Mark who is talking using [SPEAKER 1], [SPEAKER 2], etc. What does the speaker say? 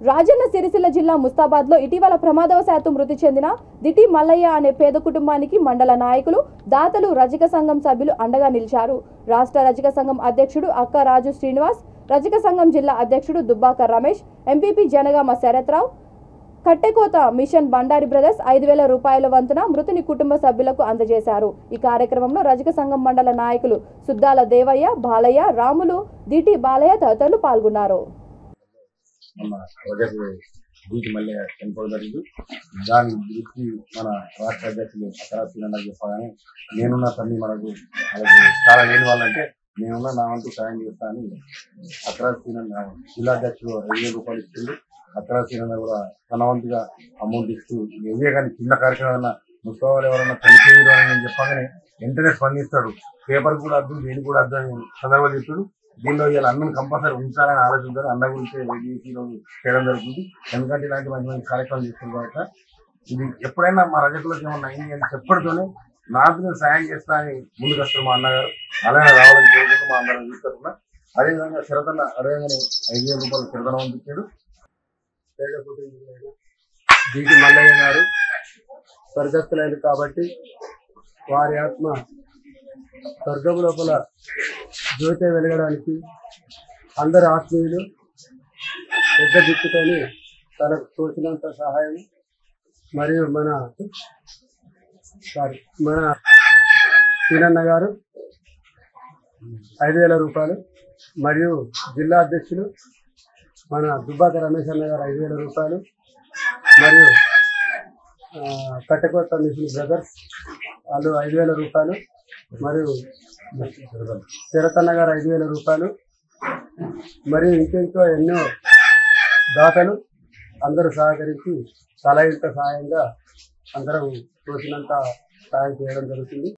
[SPEAKER 1] రాజన్న సిరిసిల్ల జిల్లా ముస్తాబాద్ లో ఇటీవల ప్రమాదవశాత్తు మృతి చెందిన దిటి మల్లయ్య అనే పేద కుటుంబానికి మండల నాయకులు, దాతలు, రజక సంఘం సభ్యులు అండగా నిలిచారు. రాష్ట్ర రజక సంఘం అధ్యక్షుడు అక్క రాజు శ్రీనివాస్, రజక సంఘం జిల్లా అధ్యక్షుడు దుబ్బాక రమేష్, ఎంపీపీ జనగామ శరత్రావు, కట్టెకోత మిషన్ బండారి బ్రదర్స్ 5,000 రూపాయల వంతున మృతుని కుటుంబ సభ్యులకు అందజేశారు. ఈ కార్యక్రమంలో రజక సంఘం మండల నాయకులు సుద్దాల దేవయ్య, బాలయ్య, రాములు, దిటి బాలయ్య తదితరులు పాల్గొన్నారు.
[SPEAKER 2] దాని గురించి మన రాష్ట్ర అధ్యక్షులు అక్కరాశీలన్నా చెప్పగానే నేనున్న తల్లి మనకు చాలా లేని వాళ్ళంటే నేనున్న నా వంతు సాయం చేస్తానని అక్కరాశీలన్న జిల్లా అధ్యక్షుడు 5,000 రూపాయలు ఇస్తుంది. అక్కరాశీలన్న కూడా తన వంతుగా అమౌంట్ ఇస్తూ ఇవే కానీ చిన్న కార్యక్రమం ముసుకోవాలి ఎవరన్నా చనిపోయారు అని నేను చెప్పగానే వెంటనే స్పందిస్తాడు. పేపర్ కూడా అర్థం దేని కూడా అర్థం సందర్భాలు చెప్తాడు. దీనిలో ఇలా అన్నం కంపల్సరీ ఉంచాలని ఆలోచించారు. అన్న గురించి చేయడం జరుగుతుంది. ఎందుకంటే ఇలాంటి మంచి మంచి కార్యక్రమాలు చేస్తుంది కాబట్టి ఇది ఎప్పుడైనా మా రజకులకు ఏమన్నా అయింది అని చెప్పడంతోనే నాకు నేను సాయం చేస్తా అని ముందుకు వస్తారు మా అన్నగారు. అలాగే రావాలని కోరుకుంటూ మా అందరం చూస్తున్నా. అదేవిధంగా చిరతన్న అదేవిధంగా 5,000 రూపాయలు చిరతన పంపించాడు.
[SPEAKER 3] దీటి మల్లయ్య గారు స్వర్గస్థులైన కాబట్టి వారి ఆత్మ స్వర్గం లోపల జ్యోతి వెలగడానికి అందరు ఆత్మీయులు పెద్ద దిక్కుతోని తనకు తోచినంత సహాయం మరియు మన సీనన్న గారు 5,000 రూపాయలు మరియు జిల్లా అధ్యక్షులు మన దుబ్బాక రమేష్ అన్న గారు 5,000 రూపాయలు మరియు కట్టెకోత మిషన్ బ్రదర్స్ వాళ్ళు 5,000 రూపాయలు మరియు శరతన్న గారు 5,000 రూపాయలు మరియు ఇంకెంతో ఎన్నో దాతలు అందరూ సహకరించి తల ఇంత సహాయంగా అందరం తోచినంత సహాయం చేయడం జరుగుతుంది.